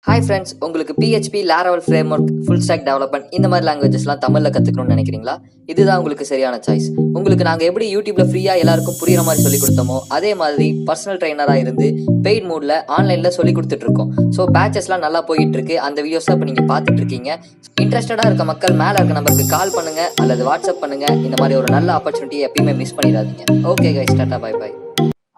Hi friends, உங்களுக்கு PHP, Laravel framework, full stack development இந்த மாதிரி லாங்குவேஜஸ்லாம் தமிழ்ல கத்துக்கணும்னு நினைக்கிறீங்களா? இதுதான் உங்களுக்கு சரியான சாய்ஸ். உங்களுக்கு நாங்க எப்படி யூடியூப்ல ஃப்ரீயா எல்லாருக்கும் புரியுற மாதிரி சொல்லி கொடுத்தோமோ அதே மாதிரி பர்சனல் ட்ரைனரா இருந்து பெய்ட் மூட்ல ஆன்லைன்ல சொல்லி கொடுத்துட்டு இருக்கோம். ஸோ பேச்சஸ்லாம் நல்லா போயிட்டு இருக்கு. அந்த வீடியோஸ் இப்போ நீங்க பார்த்துட்டு இருக்கீங்க. இன்ட்ரெஸ்டடா இருக்க மக்கள் மேல இருக்க நம்பருக்கு கால் பண்ணுங்க அல்லது வாட்ஸ்அப் பண்ணுங்க. இந்த மாதிரி ஒரு நல்ல ஆப்பர்ச்சுனிட்டி எப்பயுமே மிஸ் பண்ணிடாதீங்க. Okay guys, tata bye bye.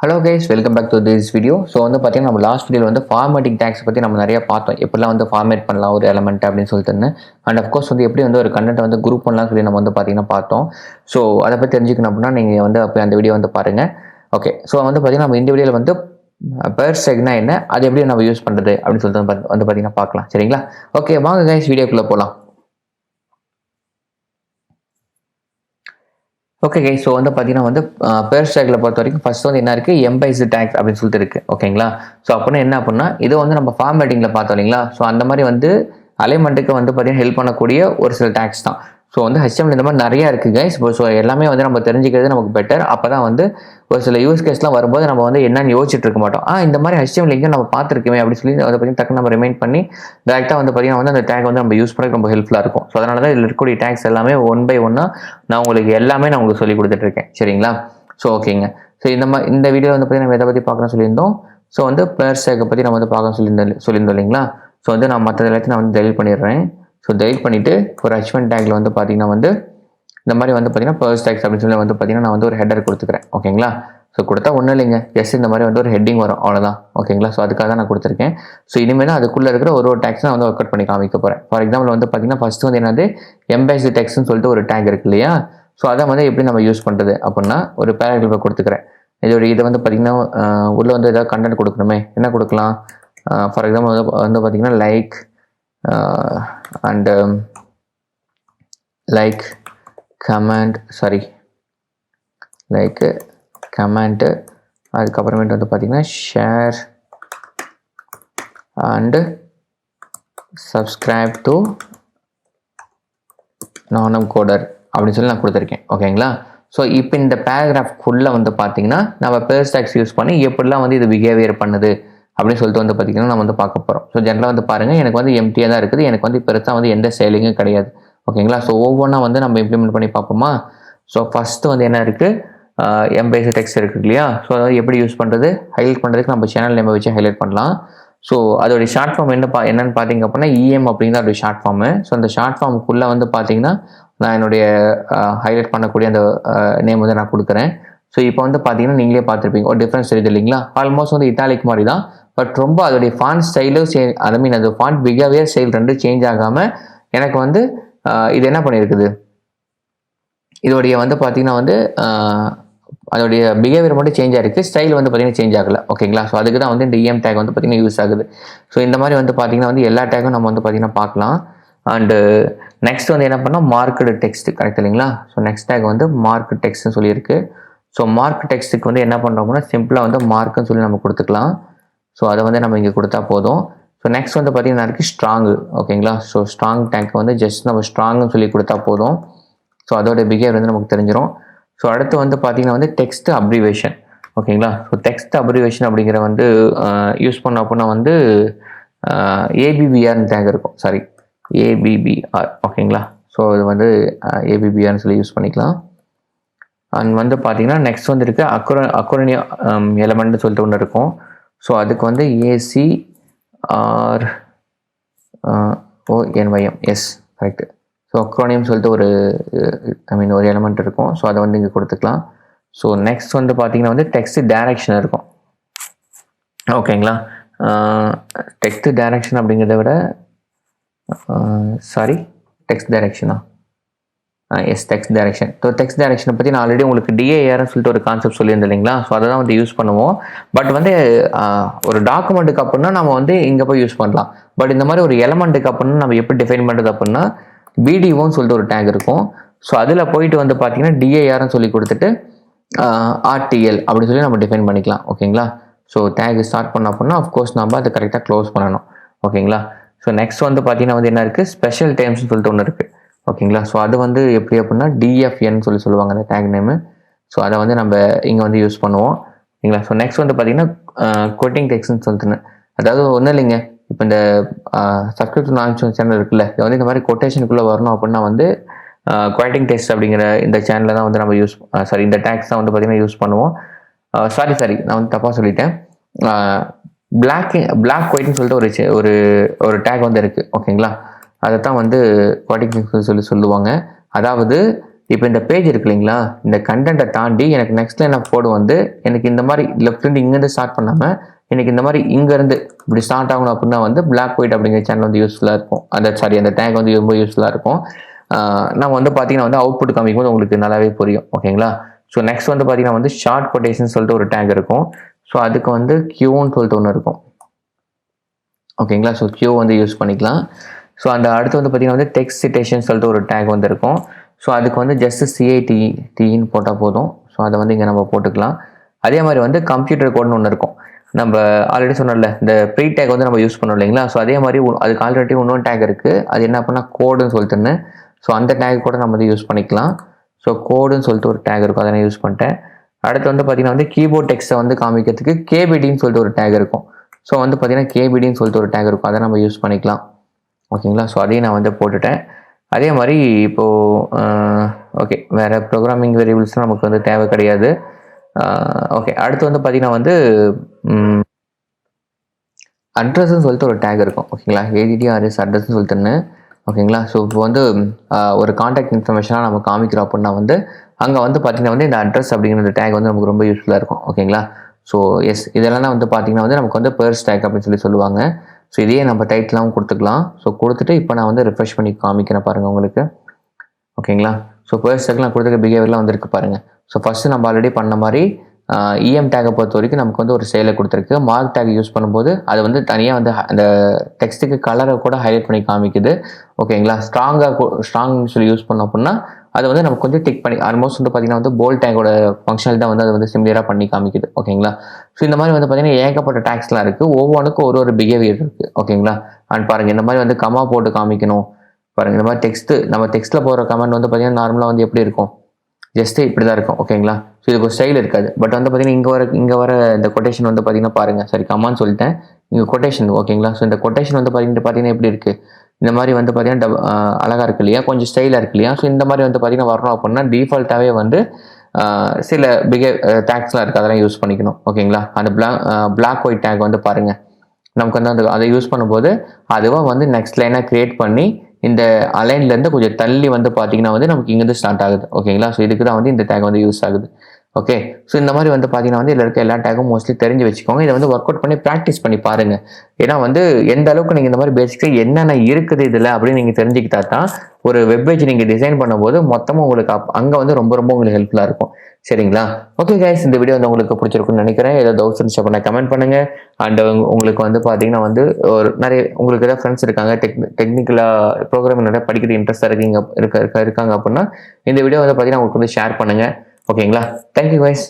Hello guys, welcome back to this video. So பார்த்தீங்கன்னா நம்ம லாஸ்ட் வீடியோவில் ஃபார்மேட்டிங் டேக்ஸ் பற்றி நம்ம நிறைய பார்த்தோம். எப்படிலாம் ஃபார்மேட் பண்ணலாம் ஒரு எலமெண்ட் அப்படின்னு சொல்லிட்டு. அண்ட் அஃப்கோர்ஸ் எப்படி ஒரு கண்டென்ட் குரூப் பண்ணலாம் சொல்லி நம்ம பார்த்தீங்கன்னா பார்த்தோம். ஸோ அதை பற்றி தெரிஞ்சுக்கணும் அப்படின்னா நீங்கள் அப்போ அந்த வீடியோ பாருங்கள். ஓகே, ஸோ பார்த்தீங்கன்னா நம்ம இந்த வீடியோவில் பெர் செக்னா என்ன, அது எப்படி நம்ம யூஸ் பண்ணுறது அப்படின்னு சொல்லிட்டு பார்த்தீங்கன்னா பார்க்கலாம். சரிங்களா? ஓகே, வாங்க கைஸ் வீடியோக்குள்ளே போகலாம். ஓகே கைஸ், ஸோ பார்த்தீங்கன்னா பெர் ஸ்டாக்ல பொறுத்த வரைக்கும் ஃபர்ஸ்ட் என்ன இருக்குது, எம்பைஸ் டேக்ஸ் அப்படின்னு சொல்லிட்டு இருக்குது. ஓகேங்களா? ஸோ அப்படின்னா என்ன அப்படின்னா இது நம்ம ஃபார்மேட்டிங்கில் பார்த்தோம் இல்லைங்களா? ஸோ அந்த மாதிரி அலைன்மெண்ட்டுக்கு பார்த்தீங்கன்னா ஹெல்ப் பண்ணக்கூடிய ஒரு சில டேக்ஸ் தான். ஸோ HTML இந்த மாதிரி நிறையா இருக்குது கைஸ். ஸோ எல்லாமே நம்ம தெரிஞ்சுக்கிறது நமக்கு பெட்டர். அப்போ தான் ஒரு சில யூஸ் கேஸ்லாம் வரும்போது நம்ம என்னன்னு யோசிச்சுட்டு இருக்க மாட்டோம். இந்த மாதிரி HTML எங்கே நம்ம பார்த்துருக்கோமே அப்படின்னு சொல்லி அதை பற்றி டக்குன்னு நம்ம ரிமைண்ட் பண்ணி டேரெக்டாக பார்த்தீங்கன்னா அந்த டேக் நம்ம யூஸ் பண்ண ரொம்ப ஹெல்ப்ஃபுல்லாக இருக்கும். ஸோ அதனால தான் இதில் இருக்கக்கூடிய டேக்ஸ் எல்லாமே ஒன் பை ஒன்னாக நான் உங்களுக்கு எல்லாமே உங்களுக்கு சொல்லி கொடுத்துட்ருக்கேன். சரிங்களா? ஸோ ஓகேங்க. ஸோ இந்த வீடியோ பார்த்தீங்கன்னா நம்ம எதை பற்றி பார்க்கணும் சொல்லியிருந்தோம். ஸோ பெர் ஸ்டாக்கை பற்றி நம்ம பார்க்க சொல்லியிருந்தோம் இல்லைங்களா? ஸோ நான் மற்ற எல்லாத்தையும் நான் டெலிட் பண்ணிடுறேன். ஸோ டெலிட் பண்ணிவிட்டு ஒரு H1 டேக்ல பார்த்தீங்கன்னா இந்த மாதிரி பார்த்தீங்கன்னா பெர் ஸ்டாக்ஸ் அப்படின்னு சொல்லி பார்த்தீங்கன்னா நான் ஒரு ஹெட்டர் கொடுத்துக்கிறேன். ஓகேங்களா? ஸோ கொடுத்தா ஒன்றும் இல்லைங்க, எஸ் இந்த மாதிரி ஒரு ஹெட்டிங் வரும், அவ்வளோதான். ஓகேங்களா? ஸோ அதுக்காக தான் நான் கொடுத்துருக்கேன். ஸோ இனிமேல் அதுக்குள்ளே இருக்கிற ஒரு டேக்ஸ் நான் ஒர்க் அவுட் பண்ணி காமிக்க போகிறேன். ஃபார் எக்ஸாம்பிள் பார்த்தீங்கன்னா ஃபர்ஸ்ட் என்னது எம்பைஸ்டு டெக்ஸ்ட்னு சொல்லிட்டு ஒரு டேக் இருக்கு இல்லையா? ஸோ அதை எப்படி நம்ம யூஸ் பண்ணுறது அப்படின்னா ஒரு பேராகிராஃபை கொடுத்துக்கிறேன். இதை பார்த்தீங்கன்னா உள்ளே ஏதாவது கண்டென்ட் கொடுக்கணுமே, என்ன கொடுக்கலாம்? ஃபார் எக்ஸாம்பிள் பார்த்தீங்கன்னா லைக் அண்ட் லைக் கமெண்ட் அதுக்கப்புறமேட்டு பார்த்தீங்கன்னா share and subscribe to nanumcoder அப்படின்னு சொல்லி நான் கொடுத்துருக்கேன். ஓகேங்களா? ஸோ இப்போ இந்த பேராகிராஃப்குள்ளே பார்த்தீங்கன்னா நம்ம பெர் ஸ்டாக்ஸ் யூஸ் பண்ணி எப்படிலாம் இது பிஹேவியர் பண்ணுது அப்படின்னு சொல்லிட்டு பார்த்தீங்கன்னா நம்ம பார்க்க போகிறோம். ஸோ ஜென்ரலாக பாருங்கள், எனக்கு எம்டியாக தான் இருக்குது. எனக்கு பெருசாக எந்த செயலிங்கும் கிடையாது. ஓகேங்களா? ஸோ ஒவ்வொன்றா நம்ம இம்ப்ளிமெண்ட் பண்ணி பார்ப்போமா? ஸோ ஃபஸ்ட்டு என்ன இருக்குது, எம்பைஸ் டெக்ஸ்ட் இருக்குது இல்லையா? ஸோ அதாவது எப்படி யூஸ் பண்ணுறது, ஹைலைட் பண்ணுறதுக்கு நம்ம சேனல் நேமை வச்சு ஹைலைட் பண்ணலாம். ஸோ அதோடைய ஷார்ட் ஃபார்ம் என்னன்னு பார்த்தீங்க அப்படின்னா இஎம் அப்படிங்கிற ஒரு ஷார்ட் ஃபார்மு. ஸோ அந்த ஷார்ட் ஃபார்முக்குள்ளே பார்த்தீங்கன்னா நான் என்னுடைய ஹைலைட் பண்ணக்கூடிய அந்த நேம் நான் கொடுக்குறேன். ஸோ இப்போ பார்த்தீங்கன்னா நீங்களே பார்த்துருப்பீங்க, ஒரு டிஃப்ரென்ஸ் தெரியுது இல்லைங்களா? ஆல்மோஸ்ட் இட்டாலிக் மாதிரி தான், பட் ரொம்ப அதோடைய ஃபாண்ட் ஸ்டைலும் அது ஃபாண்ட் பிஹேவியர் ஸ்டைல் ரெண்டும் சேஞ்ச் ஆகாமல் எனக்கு இது என்ன பண்ணியிருக்குது, இதோடைய பார்த்தீங்கன்னா அதோடைய பிஹேவியர் மட்டும் சேஞ்ச் ஆகிருக்கு, ஸ்டைல் பார்த்தீங்கன்னா சேஞ்ச் ஆகலை. ஓகேங்களா? ஸோ அதுக்கு தான் இந்த இஎம் டேக் பார்த்தீங்கன்னா யூஸ் ஆகுது. ஸோ இந்த மாதிரி பார்த்தீங்கன்னா எல்லா டேக்கும் நம்ம பார்த்தீங்கன்னா பார்க்கலாம். அண்டு நெக்ஸ்ட் என்ன பண்ணால் மார்க்கெட் டெக்ஸ்ட், கரெக்ட் இல்லைங்களா? ஸோ நெக்ஸ்ட் டேக் மார்க் டெக்ஸ்ட்னு சொல்லியிருக்கு. ஸோ மார்க் டெக்ஸ்ட்டுக்கு என்ன பண்ணுறோம்னா சிம்பிளாக மார்க்குன்னு சொல்லி நம்ம கொடுத்துக்கலாம். ஸோ அதை நம்ம இங்கே கொடுத்தா போதும். ஸோ நெக்ஸ்ட் பார்த்தீங்கன்னா இருக்குது ஸ்ட்ராங்கு. ஓகேங்களா? ஸோ ஸ்ட்ராங் டேக் ஜஸ்ட் நம்ம ஸ்ட்ராங்குன்னு சொல்லி கொடுத்தா போதும். ஸோ அதோட பிஹேவியர் நமக்கு தெரிஞ்சிடும். ஸோ அடுத்து பார்த்தீங்கன்னா டெக்ஸ்ட் அப்ரிவேஷன். ஓகேங்களா? ஸோ டெக்ஸ்ட் அப்ரிவேஷன் அப்படிங்கிற யூஸ் பண்ண அப்படின்னா ஏபிபிஆர்னு டேக் இருக்கும், சாரி ஏபிபிஆர். ஓகேங்களா? ஸோ இது ஏபிபிஆர்னு சொல்லி யூஸ் பண்ணிக்கலாம். அண்ட் பார்த்தீங்கன்னா நெக்ஸ்ட் இருக்குது அக்ரோனியம் எலமெண்ட்னு சொல்லிட்டு ஒன்று இருக்கும். ஸோ அதுக்கு ACRONYM, yes correct. So acronym சொல்லிட்டு ஒரு ஒரு எலமெண்ட் இருக்கும். ஸோ அதை இங்கே கொடுத்துக்கலாம். ஸோ நெக்ஸ்ட் பார்த்தீங்கன்னா டெக்ஸ்ட் டைரக்ஷன் இருக்கும். ஓகேங்களா? டெக்ஸ்ட் டைரக்ஷன் அப்படிங்கிறத விட டெக்ஸ்ட் டைரக்ஷனா, yes text direction. So text டைரக்ஷனை பற்றி நான் ஆல்ரெடி உங்களுக்கு டிஏஆர்னு சொல்லிட்டு ஒரு கான்செப்ட் சொல்லியிருந்தேன் இல்லைங்களா? ஸோ அதை தான் யூஸ் பண்ணுவோம். பட் ஒரு டாக்குமெண்ட்டுக்கு அப்படின்னா நம்ம இங்கே போய் யூஸ் பண்ணலாம். பட் இந்த மாதிரி ஒரு எலமெண்ட்டுக்கு அப்படின்னா நம்ம எப்படி டிஃபைன் பண்ணுறது அப்படின்னா பிடிஓன்னு சொல்லிட்டு ஒரு டேக் இருக்கும். ஸோ அதில் போயிட்டு பார்த்தீங்கன்னா டிஏஆர்னு சொல்லி கொடுத்துட்டு ஆர்டிஎல் அப்படின்னு சொல்லி நம்ம டிஃபைன் பண்ணிக்கலாம். ஓகேங்களா? ஸோ டேக் ஸ்டார்ட் பண்ண அப்படின்னா அஃப்கோர்ஸ் நம்ம அதை கரெக்டாக க்ளோஸ் பண்ணணும். ஓகேங்களா? ஸோ நெக்ஸ்ட் பார்த்தீங்கன்னா என்ன இருக்குது, ஸ்பெஷல் டைம்ஸ்னு சொல்லிட்டு ஒன்று இருக்குது. ஓகேங்களா? ஸோ அது எப்படி அப்படின்னா டிஎஃப்என் சொல்லுவாங்க அந்த டேக் நேமு. ஸோ அதை நம்ம இங்கே யூஸ் பண்ணுவோம். ஓகேங்களா? ஸோ நெக்ஸ்ட் பார்த்தீங்கன்னா கோட்டிங் டெக்ஸ்ட்னு சொல்லிட்டுன்னு, அதாவது ஒன்றும் இல்லைங்க, இப்போ இந்த சப்ஸ்கிரிப்ஷன் ஆன்சர் சேனல் இருக்குல்ல, இது வந்து இந்த மாதிரி கொட்டேஷனுக்குள்ளே வரணும் அப்படின்னா வந்து குவாட்டிங் டெஸ்ட் அப்படிங்கிற இந்த சேனலில் தான் வந்து நம்ம சாரி இந்த டேக்ஸ் தான் வந்து பார்த்திங்கன்னா யூஸ் பண்ணுவோம். சாரி நான் வந்து தப்பாக சொல்லிட்டேன். பிளாக் ஒயிட்னு சொல்லிட்டு ஒரு ஒரு டேக் வந்து இருக்குது ஓகேங்களா. அதை தான் வந்து குவாட்டிங் சொல்லுவாங்க. அதாவது இப்போ இந்த பேஜ் இருக்கு இல்லைங்களா, இந்த கண்டென்ட்டை தாண்டி எனக்கு நெக்ஸ்ட் லைன் ஆஃப் கோடு வந்து எனக்கு இந்த மாதிரி லெஃப்ட்லேருந்து இங்கேருந்து ஸ்டார்ட் பண்ணாமல் எனக்கு இந்த மாதிரி இங்கேருந்து இப்படி ஸ்டார்ட் ஆகணும் அப்படின்னா வந்து பிளாக் ஒயிட் அப்படிங்கிற சேனல் வந்து யூஸ்ஃபுல்லாக இருக்கும். அந்த டேக் வந்து ரொம்ப யூஸ்ஃபுல்லாக இருக்கும். நம்ம வந்து பார்த்தீங்கன்னா வந்து அவுட்புட் காமிக்கும் போது உங்களுக்கு நல்லாவே புரியும் ஓகேங்களா. ஸோ நெக்ஸ்ட் வந்து பார்த்தீங்கன்னா வந்து ஷார்ட் கொட்டேஷன் சொல்லிட்டு ஒரு டேக் இருக்கும். ஸோ அதுக்கு வந்து கியூன்னு சொல்லிட்டு ஒன்று இருக்கும் ஓகேங்களா. ஸோ கியூ வந்து யூஸ் பண்ணிக்கலாம். ஸோ அந்த அடுத்து வந்து பார்த்தீங்கன்னா வந்து டெக்ஸ்ட் சிட்டேஷன் சொல்லிட்டு ஒரு டேக் வந்து இருக்கும். ஸோ அதுக்கு வந்து ஜஸ்ட் சிஐடின்னு போட்டால் போதும். ஸோ அதை வந்து இங்கே நம்ம போட்டுக்கலாம். அதே மாதிரி வந்து கம்ப்யூட்டர் கோட்னு ஒன்று இருக்கும். நம்ம ஆல்ரெடி சொன்னோம்ல இந்த ப்ரீ டேக் வந்து நம்ம யூஸ் பண்ணோம் இல்லைங்களா. ஸோ அதே மாதிரி அதுக்கு ஆல்ரெடி இன்னொரு டேக் இருக்குது. அது என்ன பண்ணால் கோடுன்னு சொல்லிட்டுன்னு. ஸோ அந்த டேக் கூட நம்ம வந்து யூஸ் பண்ணிக்கலாம். ஸோ கோடுன்னு சொல்லிட்டு ஒரு டேக் இருக்கும், அதை நான் யூஸ் பண்ணிட்டேன். அடுத்து வந்து பார்த்தீங்கன்னா வந்து கீபோர்ட் டெக்ஸ்ட்டை வந்து காமிக்கிறதுக்கு கேபிடின்னு சொல்லிட்டு ஒரு டேக் இருக்கும். ஸோ வந்து பார்த்தீங்கன்னா கேபிடின்னு சொல்லிட்டு ஒரு டேக் இருக்கும், அதை நம்ம யூஸ் பண்ணிக்கலாம் ஓகேங்களா. ஸோ அதையும் நான் வந்து போட்டுட்டேன். அதே மாதிரி இப்போது ஓகே, வேறு ப்ரோக்ராமிங் வேரியபிள்ஸ்லாம் நமக்கு வந்து தேவை கிடையாது. ஓகே, அடுத்து வந்து பார்த்தீங்கன்னா வந்து அட்ரஸ்ன்னு சொல்லிட்டு ஒரு டேக் இருக்கும் ஓகேங்களா. ADDRS அட்ரஸ்ன்னு சொல்லிட்டுன்னு ஓகேங்களா. ஸோ இப்போ வந்து ஒரு கான்டாக்ட் இன்ஃபர்மேஷனாக நம்ம காமிக்கிறோம் அப்படின்னா வந்து அங்கே வந்து பார்த்தீங்கன்னா வந்து இந்த அட்ரஸ் அப்படிங்கிற டேக் வந்து நமக்கு ரொம்ப யூஸ்ஃபுல்லாக இருக்கும் ஓகேங்களா. ஸோ எஸ், இதெல்லாம் வந்து பார்த்தீங்கன்னா வந்து நமக்கு வந்து பேர்ஸ் டேக் அப்படின்னு சொல்லுவாங்க. ஸோ இதையே நம்ம டைட்டிலாகவும் கொடுத்துக்கலாம். ஸோ கொடுத்துட்டு இப்போ நான் வந்து ரிஃப்ரெஷ் பண்ணி காமிக்கிறேன் பாருங்கள் உங்களுக்கு ஓகேங்களா. ஸோ பேர்ஸ் டேக்லாம் கொடுத்துருக்க பிஹேவியர்லாம் வந்துருக்கு பாருங்கள். ஸோ ஃபஸ்ட்டு நம்ம ஆல்ரெடி பண்ண மாதிரி இஎம் டேக்கை பொறுத்த வரைக்கும் நமக்கு வந்து ஒரு செயலை கொடுத்துருக்கு. மார்க் டேக் யூஸ் பண்ணும்போது அது வந்து தனியாக வந்து அந்த டெக்ஸ்ட்டுக்கு கலரை கூட ஹைலைட் பண்ணி காமிக்குது ஓகேங்களா. ஸ்ட்ராங் சொல்லி யூஸ் பண்ணோம் அப்படின்னா அதை வந்து நமக்கு கொஞ்சம் டிக் பண்ணி ஆல்மோஸ்ட் வந்து பார்த்தீங்கன்னா வந்து போல் டேக்கோட ஃபங்க்ஷனல் தான் வந்து அது வந்து சிமிலராக பண்ணி காமிக்குது ஓகேங்களா. ஸோ இந்த மாதிரி வந்து பார்த்தீங்கன்னா ஏகப்பட்ட டேக்ஸ்லாம் இருக்குது. ஒவ்வொன்றுக்கும் ஒரு பிஹேவியர் இருக்குது ஓகேங்களா. அண்ட் பாருங்கள், இந்த மாதிரி வந்து கமா போட்டு காமிக்கணும் பாருங்கள். இந்த மாதிரி நம்ம டெக்ஸ்ட்டில் போகிற கமெண்ட் வந்து பார்த்தீங்கன்னா நார்மலாக வந்து எப்படி இருக்கும், ஜஸ்ட்டு இப்படி தான் இருக்கும் ஓகேங்களா. ஸோ இதுக்கு ஒரு ஸ்டைல் இருக்காது. பட் வந்து பார்த்தீங்கன்னா இங்கே வர இந்த கொட்டேஷன் வந்து பார்த்தீங்கன்னா பாருங்கள், சரி கமான்னு சொல்லிட்டேன், இங்கே கொட்டேஷன் ஓகேங்களா. ஸோ இந்த கொட்டேஷன் வந்து பார்த்தீங்கன்னா எப்படி இருக்குது, இந்த மாதிரி வந்து பார்த்தீங்கன்னா அழகாக இருக்கு இல்லையா, கொஞ்சம் ஸ்டைலாக இருக்கு இல்லையா. ஸோ இந்த மாதிரி வந்து பார்த்தீங்கன்னா வரணும் அப்படின்னா டிஃபால்ட்டாகவே வந்து சில டேக்ஸ்லாம் இருக்குது, அதெல்லாம் யூஸ் பண்ணிக்கணும் ஓகேங்களா. அந்த பிளாக் ஒயிட் டேக் வந்து பாருங்கள், நமக்கு வந்து அதை யூஸ் பண்ணும்போது அதுவாக வந்து நெக்ஸ்ட் லைனாக க்ரியேட் பண்ணி இந்த அலைன்லேருந்து கொஞ்சம் தள்ளி வந்து பார்த்தீங்கன்னா வந்து நமக்கு இங்கேருந்து ஸ்டார்ட் ஆகுது ஓகேங்களா. ஸோ இதுக்கு தான் வந்து இந்த டேக் வந்து யூஸ் ஆகுது ஓகே. ஸோ இந்த மாதிரி வந்து பார்த்தீங்கன்னா வந்து இதில் இருக்க எல்லா டேக்கும் மோஸ்ட்லி தெரிஞ்சு வச்சுக்கோங்க. இதை வந்து ஒர்க் அவுட் பண்ணி ப்ராக்டிஸ் பண்ணி பாருங்கள். ஏன்னா வந்து எந்த அளவுக்கு நீங்கள் இந்த மாதிரி பேசிக்காக என்னென்ன இருக்குது இதில் அப்படின்னு நீங்கள் தெரிஞ்சுக்கிட்டா தான் ஒரு வெப்பேஜ் நீங்கள் டிசைன் பண்ணும்போது மொத்தமாக உங்களுக்கு அங்கே வந்து ரொம்ப ரொம்ப உங்களுக்கு ஹெல்ப்ஃபுல்லாக இருக்கும் சரிங்களா. ஓகே கைஸ், இந்த வீடியோ வந்து உங்களுக்கு பிடிச்சிருக்குன்னு நினைக்கிறேன். ஏதாவது டவுட்ஸ் இருந்துச்சு அப்படின்னா கமெண்ட் பண்ணுங்கள். அண்ட் உங்களுக்கு வந்து பார்த்தீங்கன்னா வந்து நிறைய உங்களுக்கு ஏதாவது ஃப்ரெண்ட்ஸ் இருக்காங்க டெக்னிக்கலாக ப்ரோக்ராமிங் நிறைய படிக்கிறது இன்ட்ரெஸ்ட்டாக இருக்காங்க அப்படின்னா இந்த வீடியோ வந்து பார்த்தீங்கன்னா உங்களுக்கு வந்து ஷேர் பண்ணுங்கள் ஓகேங்களா. Thank you guys.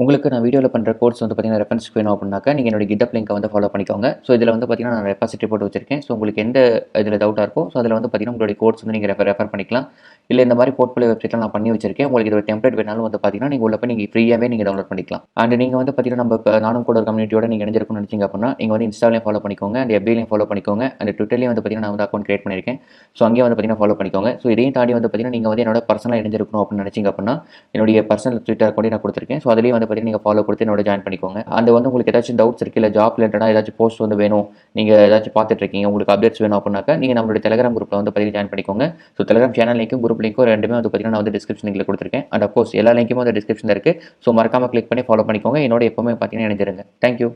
உங்களுக்கு நான் வீடியோவில் பண்ணுற கோர்ஸ் வந்து பார்த்தீங்கன்னா ரெஃபரன்ஸ் வேணும் அப்படின்னாக்கா நீங்கள் என்னோட கிட்டப் லிங்கை வந்து ஃபாலோ பண்ணிக்கோங்க. ஸோ இதில் வந்து பார்த்தீங்கன்னா நான் ரெபாசிட்டரி போட்டு வச்சிருக்கேன். ஸோ உங்களுக்கு எந்த இதில் டவுட்டாக இருக்கோ ஸோ அதில் வந்து பார்த்தீங்கன்னா உங்களுடைய கோர்ஸ் வந்து நீங்கள் ரெஃபர் பண்ணிக்கலாம். இல்லை இந்த மாதிரி போர்ட்ஃபோலியோ வெப்சைட்டில் நான் பண்ணி வச்சிருக்கேன். உங்களுக்கு இது ஒரு டெம்ப்ளேட் வேணாலும் வந்து பார்த்தீங்கன்னா நீங்கள் உள்ள போய் நீங்கள் ஃப்ரீயாகவே நீங்கள் டவுன்லோட் பண்ணிக்கலாம். அண்ட் நீங்கள் வந்து பார்த்தீங்கன்னா நம்ம நானும் கூட ஒரு கம்யூனிட்டியோட நீங்கள் இணைஞ்சிருக்கும்னு நினச்சிங்க அப்படின்னா நீங்கள் வந்து இன்ஸ்டாலையும் ஃபாலோ பண்ணிக்கோங்க, அண்ட் FBலையும் ஃபாலோ பண்ணிக்கோங்க, அண்ட் ட்விட்டர்லையும் வந்து பார்த்தீங்கன்னா நான் வந்து அக்கௌண்ட் கிரியேட் பண்ணியிருக்கேன். ஸோ அங்கேயும் வந்து பார்த்தீங்கன்னா ஃபாலோ பண்ணிக்கோங்க. ஸோ இதையும் தாண்டி வந்து பார்த்தீங்கன்னா நீங்கள் வந்து என்னோட பர்சனலாக இணைஞ்சிருக்கணும் அப்படின்னு நினச்சிங்க அப்படின்னா என்னுடைய பர்சனல் ட்விட்டர் அக்கௌண்ட்டை நான் கொடுத்துருக்கேன். ஸோ அதுலேயும் வந்து பார்த்தீங்கன்னா நீங்கள் ஃபாலோ கொடுத்து என்னோட ஜாயின் பண்ணிக்கோங்க. அந்த வந்து உங்களுக்கு ஏதாச்சும் டவுட்ஸ் இருக்குது, இல்லை ஜாப் ரிலேட்டடாக ஏதாச்சும் போஸ்ட் வந்து வேணும், நீங்கள் ஏதாச்சும் பார்த்துட்டு இருக்கீங்க, உங்களுக்கு அப்டேட்ஸ் வேணும் அப்படின்னாக்கா நீங்கள் நம்மளுடைய டெலிகிராம் குரூப்பில் வந்து பார்த்தீங்கன்னா ஜாயின் பண்ணிக்கோங்க. ஸோ டெலிகிராம் சேனல் லிங்க்கும் குரூப் லிங்க்கும் ரெண்டுமே வந்து பார்த்தீங்கன்னா நான் வந்து டிஸ்கிரிப்ஷன் லிங்க்ல கொடுத்துருக்கேன். அண்ட் அப்கோர்ஸ் எல்லா லிங்க்குமே வந்து டிஸ்கிரிப்ஷனில் இருக்குது. ஸோ மறக்காமல் கிளிக் பண்ணி ஃபாலோ பண்ணிக்கோங்க. என்னோட எப்பவுமே பார்த்தீங்கன்னா இணைஞ்சிருங்க. தேங்க்யூ.